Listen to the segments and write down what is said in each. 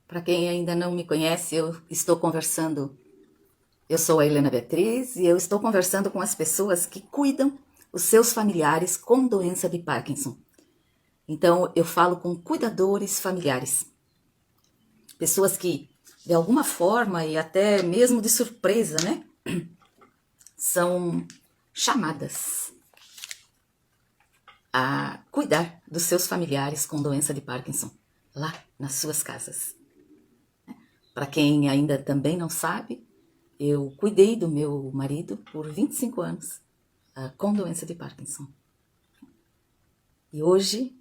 Para quem ainda não me conhece, eu sou a Helena Beatriz e eu estou conversando com as pessoas que cuidam os seus familiares com doença de Parkinson. Então, eu falo com cuidadores familiares. Pessoas que, de alguma forma e até mesmo de surpresa, né, são chamadas a cuidar dos seus familiares com doença de Parkinson, lá nas suas casas. Para quem ainda também não sabe, eu cuidei do meu marido por 25 anos com doença de Parkinson. E hoje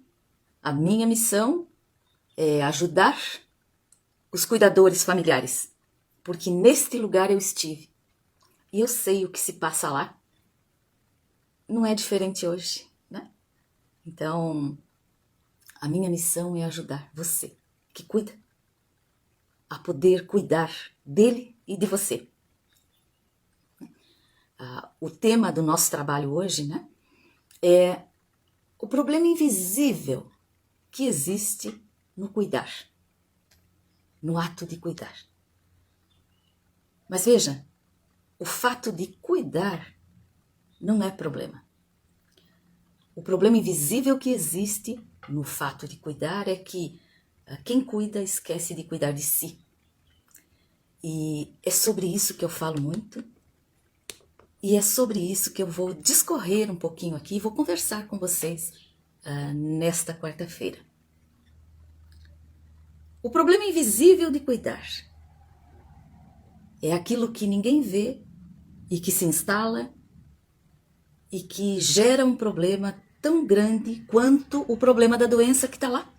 a minha missão é ajudar os cuidadores familiares, porque neste lugar eu estive e eu sei o que se passa lá. Não é diferente hoje, né? Então, a minha missão é ajudar você que cuida a poder cuidar dele e de você. O tema do nosso trabalho hoje, né, é o problema invisível que existe no cuidar, no ato de cuidar. Mas veja, o fato de cuidar não é problema. O problema invisível que existe no fato de cuidar é que quem cuida esquece de cuidar de si. E é sobre isso que eu falo muito. E é sobre isso que eu vou discorrer um pouquinho aqui e vou conversar com vocês nesta quarta-feira. O problema invisível de cuidar é aquilo que ninguém vê e que se instala e que gera um problema tão grande quanto o problema da doença que está lá.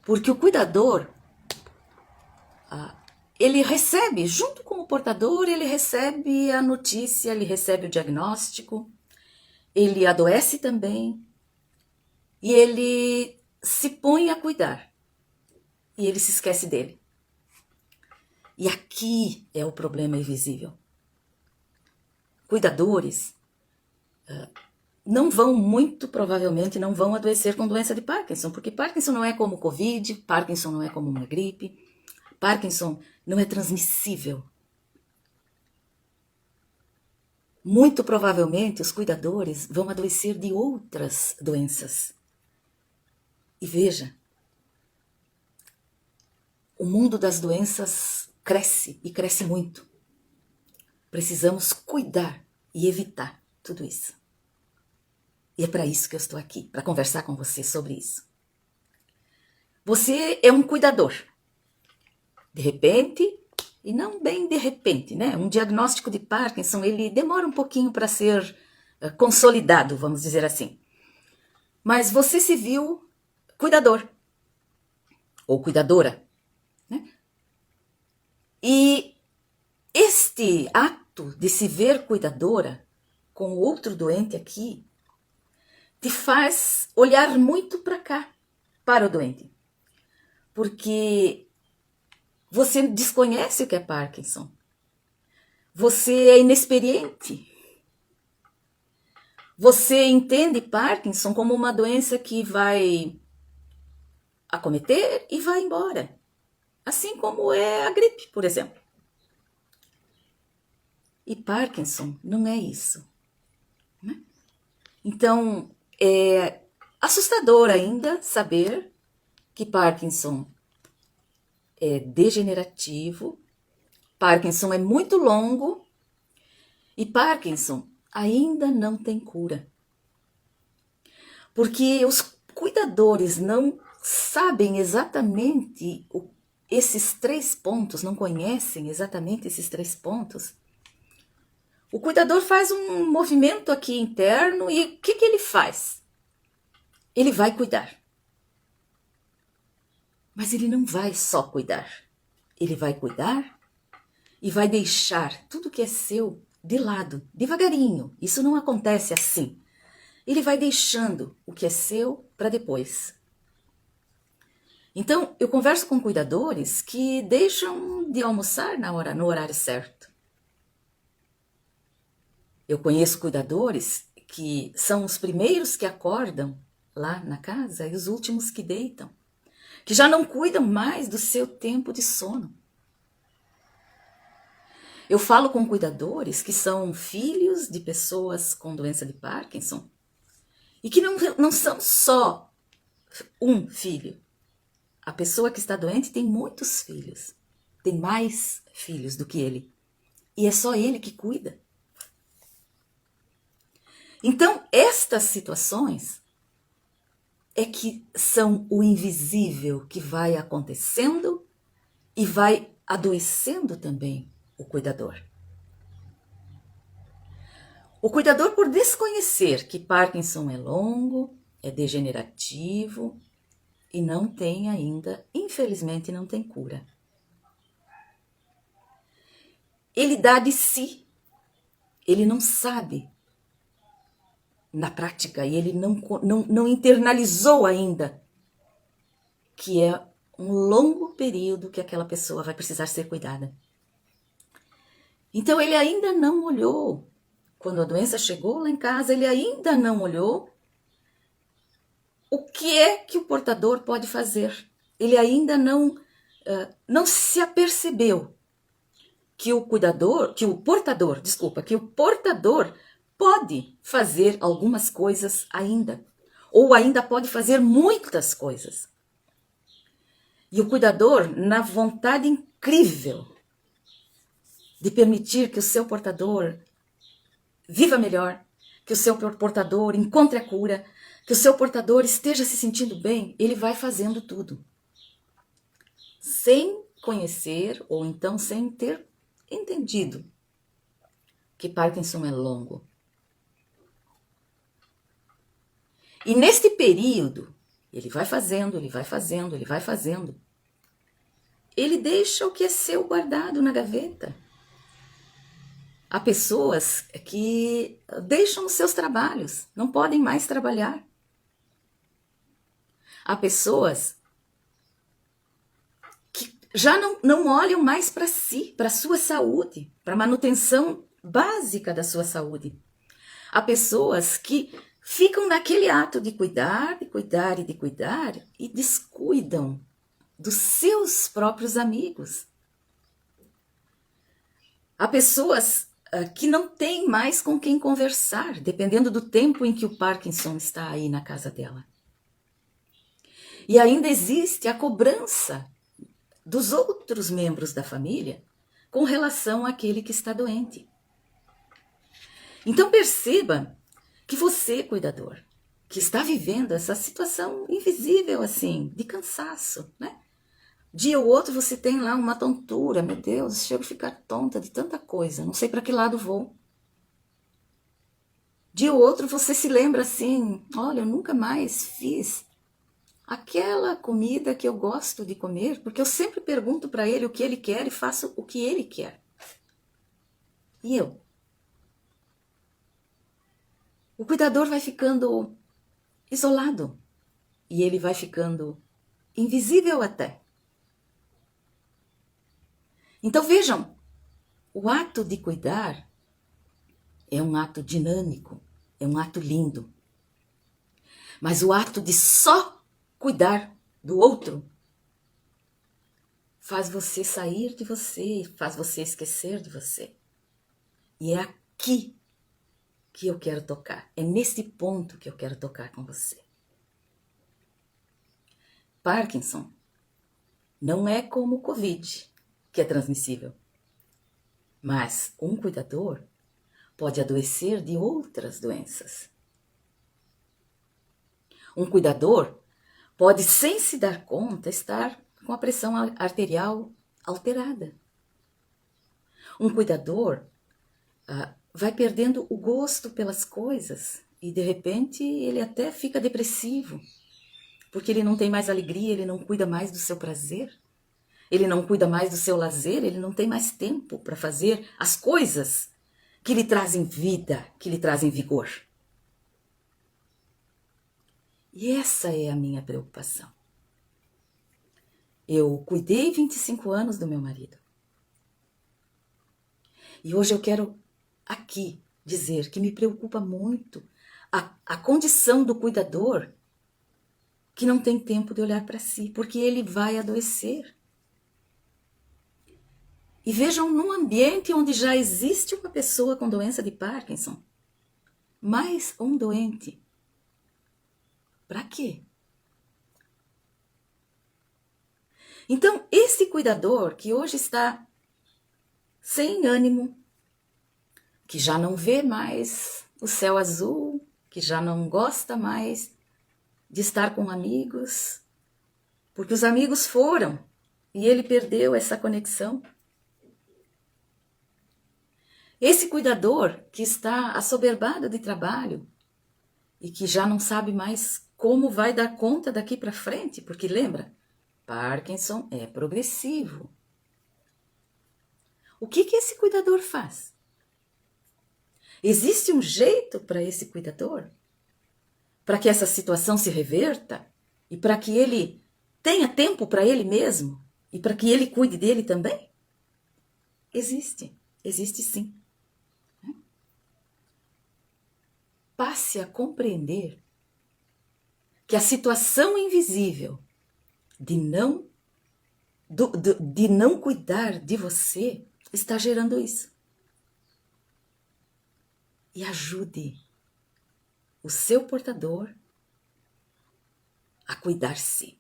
Porque o cuidador, ele recebe, junto com o portador, ele recebe a notícia, ele recebe o diagnóstico, ele adoece também e ele se põe a cuidar e ele se esquece dele. E aqui é o problema invisível. Cuidadores não vão, muito provavelmente, não vão adoecer com doença de Parkinson, porque Parkinson não é como Covid, Parkinson não é como uma gripe, Parkinson não é transmissível. Muito provavelmente os cuidadores vão adoecer de outras doenças. E veja, o mundo das doenças cresce e cresce muito. Precisamos cuidar e evitar tudo isso. E é para isso que eu estou aqui, para conversar com você sobre isso. Você é um cuidador. De repente, e não bem de repente, né? Um diagnóstico de Parkinson, ele demora um pouquinho para ser consolidado, vamos dizer assim. Mas você se viu cuidador ou cuidadora, né? E este ato de se ver cuidadora com o outro doente aqui te faz olhar muito para cá, para o doente. Porque você desconhece o que é Parkinson. Você é inexperiente. Você entende Parkinson como uma doença que vai acometer e vai embora. Assim como é a gripe, por exemplo. E Parkinson não é isso, né? Então, é assustador ainda saber que Parkinson é degenerativo, Parkinson é muito longo e Parkinson ainda não tem cura. Porque os cuidadores não sabem exatamente esses 3 pontos, não conhecem exatamente esses 3 pontos. O cuidador faz um movimento aqui interno e o que ele faz? Ele vai cuidar. Mas ele não vai só cuidar. Ele vai cuidar e vai deixar tudo que é seu de lado, devagarinho. Isso não acontece assim. Ele vai deixando o que é seu para depois. Então, eu converso com cuidadores que deixam de almoçar no horário certo. Eu conheço cuidadores que são os primeiros que acordam lá na casa e os últimos que deitam. que já não cuidam mais do seu tempo de sono. Eu falo com cuidadores que são filhos de pessoas com doença de Parkinson e que não são só um filho. A pessoa que está doente tem muitos filhos, tem mais filhos do que ele. E é só ele que cuida. Então, estas situações é que são o invisível que vai acontecendo e vai adoecendo também o cuidador. O cuidador, por desconhecer que Parkinson é longo, é degenerativo e não tem ainda, infelizmente, não tem cura. Ele dá de si, ele não sabe na prática e ele não internalizou ainda que é um longo período que aquela pessoa vai precisar ser cuidada. Então ele ainda não olhou, quando a doença chegou lá em casa, ele ainda não olhou o que é que o portador pode fazer. Ele ainda não se apercebeu que o portador pode fazer algumas coisas ainda, ou ainda pode fazer muitas coisas. E o cuidador, na vontade incrível de permitir que o seu portador viva melhor, que o seu portador encontre a cura, que o seu portador esteja se sentindo bem, ele vai fazendo tudo. Sem conhecer, ou então sem ter entendido que Parkinson é longo. E neste período, ele vai fazendo, ele deixa o que é seu guardado na gaveta. Há pessoas que deixam os seus trabalhos, não podem mais trabalhar. Há pessoas que já não olham mais para si, para a sua saúde, para a manutenção básica da sua saúde. Há pessoas que ficam naquele ato de cuidar e descuidam dos seus próprios amigos. Há pessoas que não têm mais com quem conversar, dependendo do tempo em que o Parkinson está aí na casa dela. E ainda existe a cobrança dos outros membros da família com relação àquele que está doente. Então perceba que você, cuidador, que está vivendo essa situação invisível assim, de cansaço, né? Dia ou outro você tem lá uma tontura, meu Deus, chego a ficar tonta de tanta coisa, não sei para que lado vou. Dia ou outro você se lembra assim, olha, eu nunca mais fiz aquela comida que eu gosto de comer, porque eu sempre pergunto para ele o que ele quer e faço o que ele quer. E eu? O cuidador vai ficando isolado e ele vai ficando invisível até. Então vejam, o ato de cuidar é um ato dinâmico, é um ato lindo. Mas o ato de só cuidar do outro faz você sair de você, faz você esquecer de você. E é aqui que eu quero tocar, é nesse ponto que eu quero tocar com você. Parkinson não é como o Covid, que é transmissível. Mas um cuidador pode adoecer de outras doenças. Um cuidador pode, sem se dar conta, estar com a pressão arterial alterada. Um cuidador vai perdendo o gosto pelas coisas e, de repente, ele até fica depressivo, porque ele não tem mais alegria, ele não cuida mais do seu prazer, ele não cuida mais do seu lazer, ele não tem mais tempo para fazer as coisas que lhe trazem vida, que lhe trazem vigor. E essa é a minha preocupação. Eu cuidei 25 anos do meu marido. E hoje eu quero aqui dizer que me preocupa muito a condição do cuidador que não tem tempo de olhar para si, porque ele vai adoecer. E vejam, num ambiente onde já existe uma pessoa com doença de Parkinson, mais um doente. Para quê? Então, esse cuidador que hoje está sem ânimo, que já não vê mais o céu azul, que já não gosta mais de estar com amigos, porque os amigos foram e ele perdeu essa conexão. Esse cuidador que está assoberbado de trabalho e que já não sabe mais como vai dar conta daqui para frente, porque lembra, Parkinson é progressivo. O que esse cuidador faz? Existe um jeito para esse cuidador? Para que essa situação se reverta? E para que ele tenha tempo para ele mesmo? E para que ele cuide dele também? Existe sim. Passe a compreender que a situação invisível de não cuidar de você está gerando isso. E ajude o seu portador a cuidar-se.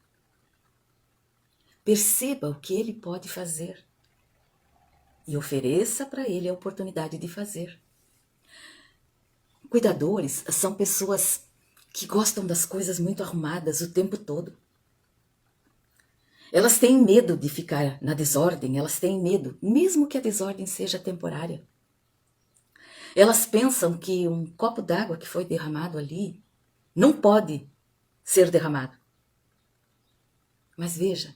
Perceba o que ele pode fazer e ofereça para ele a oportunidade de fazer. Cuidadores são pessoas que gostam das coisas muito arrumadas o tempo todo. Elas têm medo de ficar na desordem, elas têm medo, mesmo que a desordem seja temporária. Elas pensam que um copo d'água que foi derramado ali não pode ser derramado. Mas veja,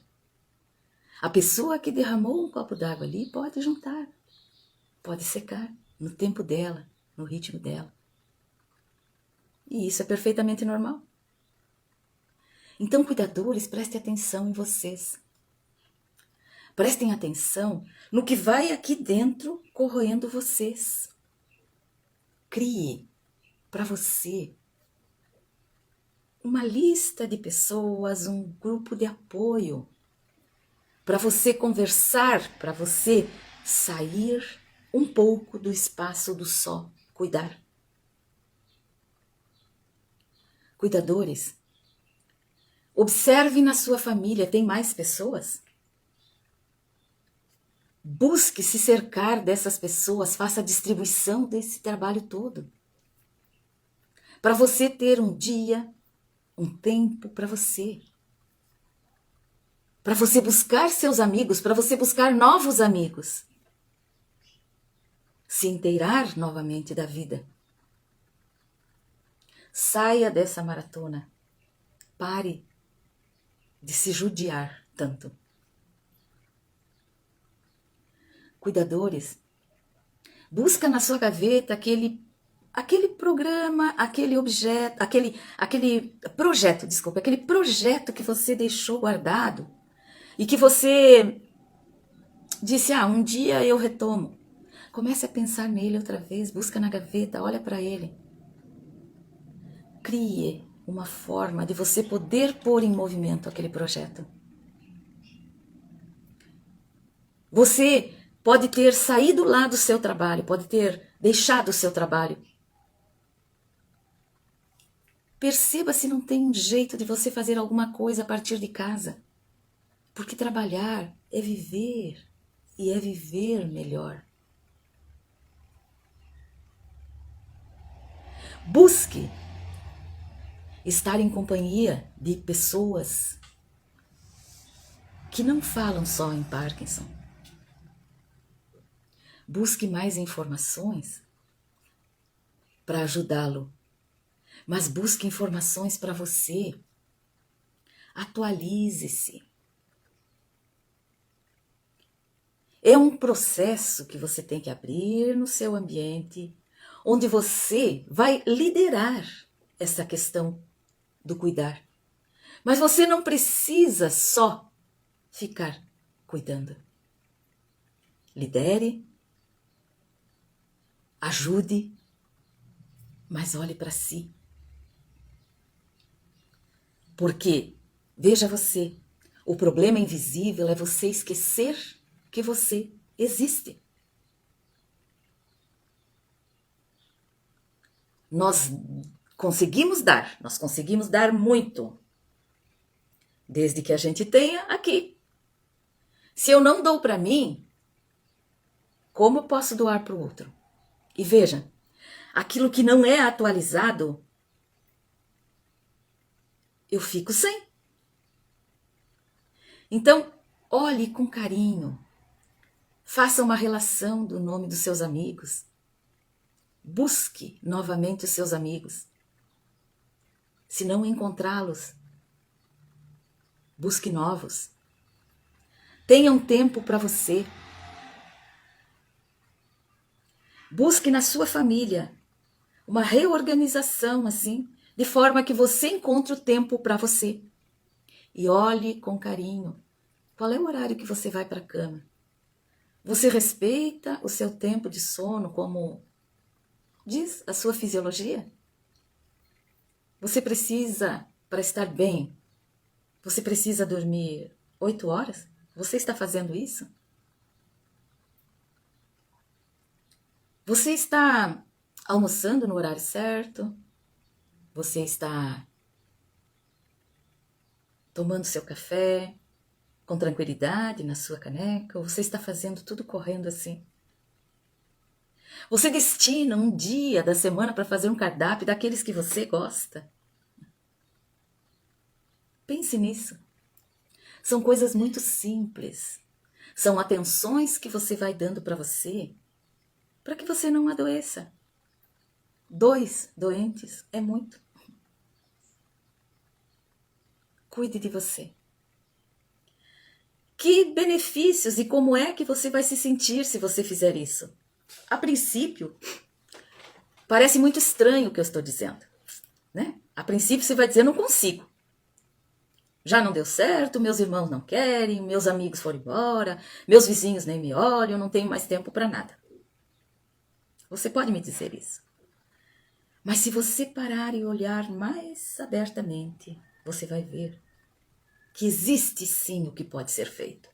a pessoa que derramou um copo d'água ali pode juntar, pode secar no tempo dela, no ritmo dela. E isso é perfeitamente normal. Então, cuidadores, prestem atenção em vocês. Prestem atenção no que vai aqui dentro corroendo vocês. Crie para você uma lista de pessoas, um grupo de apoio, para você conversar, para você sair um pouco do espaço do só cuidar. Cuidadores, observe na sua família, tem mais pessoas? Busque se cercar dessas pessoas, faça a distribuição desse trabalho todo. Para você ter um dia, um tempo para você. Para você buscar seus amigos, para você buscar novos amigos. Se inteirar novamente da vida. Saia dessa maratona. Pare de se judiar tanto. Cuidadores, busca na sua gaveta aquele programa, aquele projeto que você deixou guardado e que você disse, um dia eu retomo. Comece a pensar nele outra vez, busca na gaveta, olha para ele. Crie uma forma de você poder pôr em movimento aquele projeto. Você pode ter saído lá do seu trabalho, pode ter deixado o seu trabalho. Perceba se não tem um jeito de você fazer alguma coisa a partir de casa. Porque trabalhar é viver e é viver melhor. Busque estar em companhia de pessoas que não falam só em Parkinson. Busque mais informações para ajudá-lo, mas busque informações para você. Atualize-se. É um processo que você tem que abrir no seu ambiente, onde você vai liderar essa questão do cuidar. Mas você não precisa só ficar cuidando. Lidere, ajude, mas olhe para si. Porque, veja você, o problema invisível é você esquecer que você existe. Nós conseguimos dar muito, desde que a gente tenha aqui. Se eu não dou para mim, como eu posso doar para o outro? E veja, aquilo que não é atualizado, eu fico sem. Então, olhe com carinho. Faça uma relação do nome dos seus amigos. Busque novamente os seus amigos. Se não encontrá-los, busque novos. Tenha um tempo para você. Busque na sua família uma reorganização assim, de forma que você encontre o tempo para você. E olhe com carinho. Qual é o horário que você vai para a cama? Você respeita o seu tempo de sono como diz a sua fisiologia? Você precisa, para estar bem, você precisa dormir 8 horas? Você está fazendo isso? Você está almoçando no horário certo? Você está tomando seu café com tranquilidade na sua caneca? Ou você está fazendo tudo correndo assim? Você destina um dia da semana para fazer um cardápio daqueles que você gosta? Pense nisso. São coisas muito simples. São atenções que você vai dando para você, para que você não adoeça. 2 doentes é muito. Cuide de você. Que benefícios e como é que você vai se sentir se você fizer isso? A princípio, parece muito estranho o que eu estou dizendo, né? A princípio você vai dizer, não consigo. Já não deu certo, meus irmãos não querem, meus amigos foram embora, meus vizinhos nem me olham, não tenho mais tempo para nada. Você pode me dizer isso. Mas se você parar e olhar mais abertamente, você vai ver que existe sim o que pode ser feito.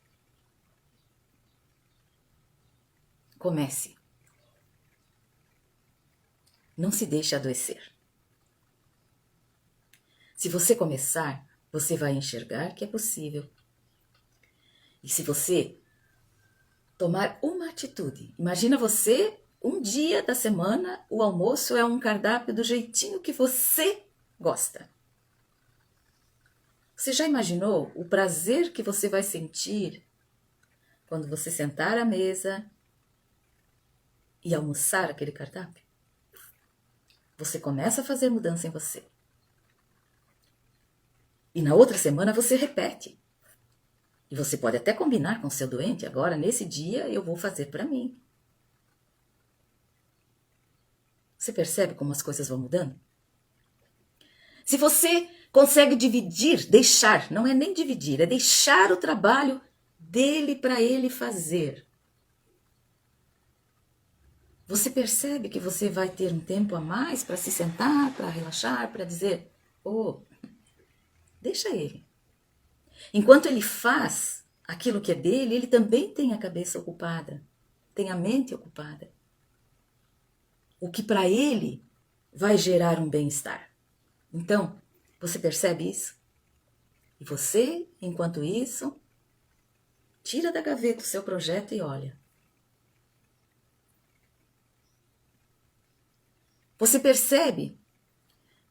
Comece. Não se deixe adoecer. Se você começar, você vai enxergar que é possível. E se você tomar uma atitude, imagina você, um dia da semana, o almoço é um cardápio do jeitinho que você gosta. Você já imaginou o prazer que você vai sentir quando você sentar à mesa e almoçar aquele cardápio? Você começa a fazer mudança em você. E na outra semana você repete. E você pode até combinar com o seu doente, agora nesse dia eu vou fazer para mim. Você percebe como as coisas vão mudando? Se você consegue dividir, deixar, não é nem dividir, é deixar o trabalho dele para ele fazer. Você percebe que você vai ter um tempo a mais para se sentar, para relaxar, para dizer, deixa ele. Enquanto ele faz aquilo que é dele, ele também tem a cabeça ocupada, tem a mente ocupada. O que para ele vai gerar um bem-estar. Então, você percebe isso? E você, enquanto isso, tira da gaveta o seu projeto e olha. Você percebe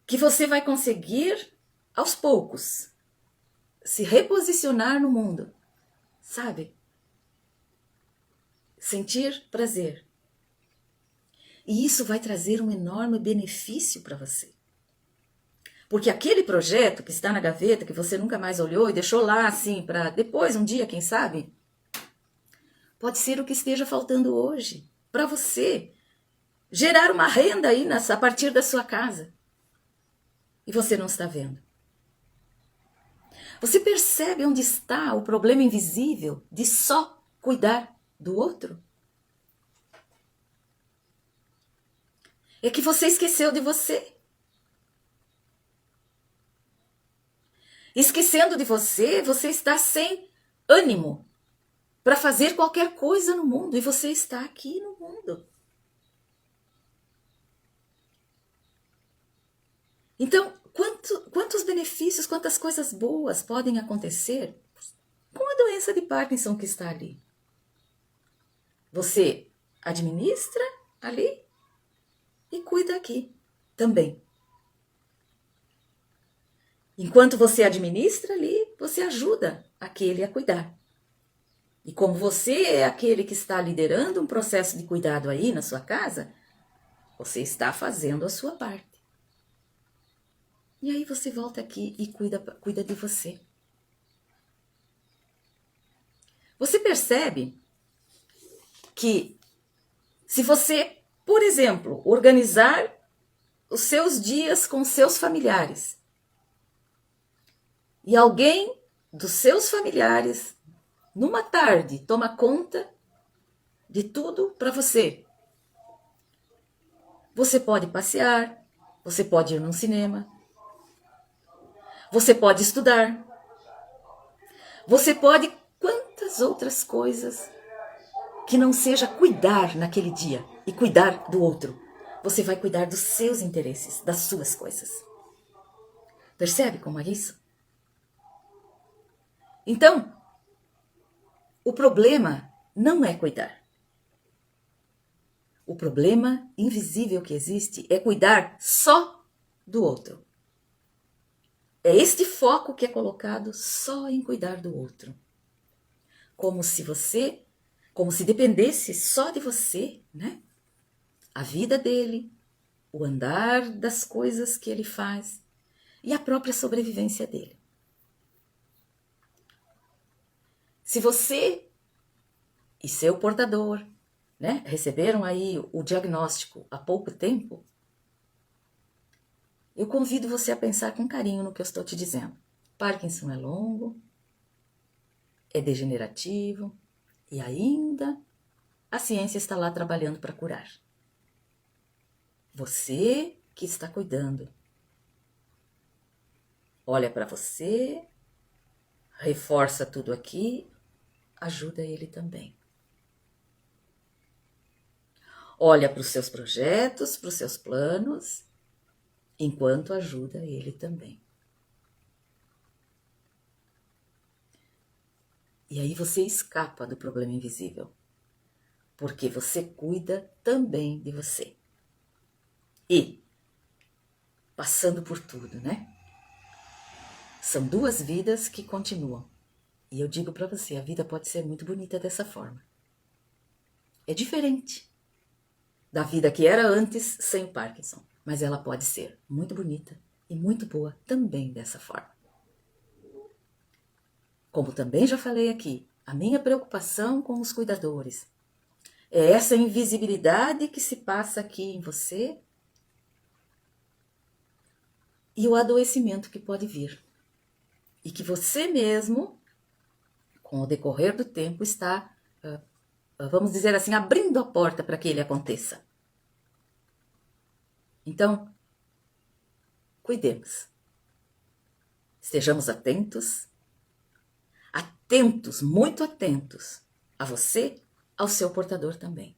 que você vai conseguir, aos poucos, se reposicionar no mundo, sabe? Sentir prazer. E isso vai trazer um enorme benefício para você. Porque aquele projeto que está na gaveta, que você nunca mais olhou e deixou lá assim para depois, um dia, quem sabe, pode ser o que esteja faltando hoje para você gerar uma renda aí a partir da sua casa. E você não está vendo. Você percebe onde está o problema invisível de só cuidar do outro? É que você esqueceu de você. Esquecendo de você, você está sem ânimo para fazer qualquer coisa no mundo. E você está aqui no mundo. Então, quantos benefícios, quantas coisas boas podem acontecer com a doença de Parkinson que está ali? Você administra ali e cuida aqui também. Enquanto você administra ali, você ajuda aquele a cuidar. E como você é aquele que está liderando um processo de cuidado aí na sua casa, você está fazendo a sua parte. E aí você volta aqui e cuida de você. Você percebe que se você, por exemplo, organizar os seus dias com seus familiares e alguém dos seus familiares, numa tarde, toma conta de tudo para você. Você pode passear, você pode ir num cinema, você pode estudar, você pode quantas outras coisas que não seja cuidar naquele dia e cuidar do outro. Você vai cuidar dos seus interesses, das suas coisas. Percebe como é isso? Então, o problema não é cuidar. O problema invisível que existe é cuidar só do outro. É este foco que é colocado só em cuidar do outro. Como se dependesse só de você, né? A vida dele, o andar das coisas que ele faz e a própria sobrevivência dele. Se você e seu portador, né, receberam aí o diagnóstico há pouco tempo, eu convido você a pensar com carinho no que eu estou te dizendo. Parkinson é longo, é degenerativo e ainda a ciência está lá trabalhando para curar. Você que está cuidando. Olha para você, reforça tudo aqui, ajuda ele também. Olha para os seus projetos, para os seus planos, enquanto ajuda ele também. E aí você escapa do problema invisível, porque você cuida também de você. E, passando por tudo, né? São duas vidas que continuam. E eu digo para você, a vida pode ser muito bonita dessa forma. É diferente da vida que era antes sem o Parkinson, mas ela pode ser muito bonita e muito boa também dessa forma. Como também já falei aqui, a minha preocupação com os cuidadores é essa invisibilidade que se passa aqui em você e o adoecimento que pode vir. E que você mesmo, com o decorrer do tempo, está, vamos dizer assim, abrindo a porta para que ele aconteça. Então, cuidemos. Estejamos atentos, muito atentos a você, ao seu portador também.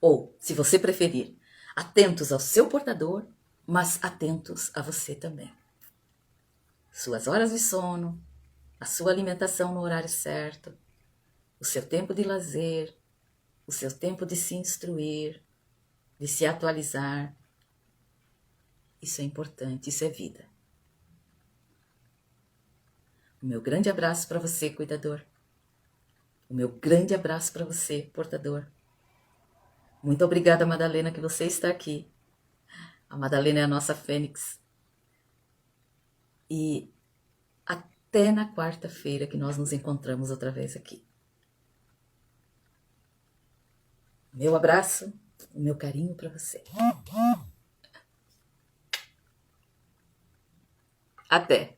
Ou, se você preferir, atentos ao seu portador, mas atentos a você também. Suas horas de sono, a sua alimentação no horário certo, o seu tempo de lazer, o seu tempo de se instruir, de se atualizar. Isso é importante, isso é vida. O meu grande abraço para você, cuidador. O meu grande abraço para você, portador. Muito obrigada, Madalena, que você está aqui. A Madalena é a nossa fênix. E até na quarta-feira que nós nos encontramos outra vez aqui. Meu abraço, o meu carinho para você. Até!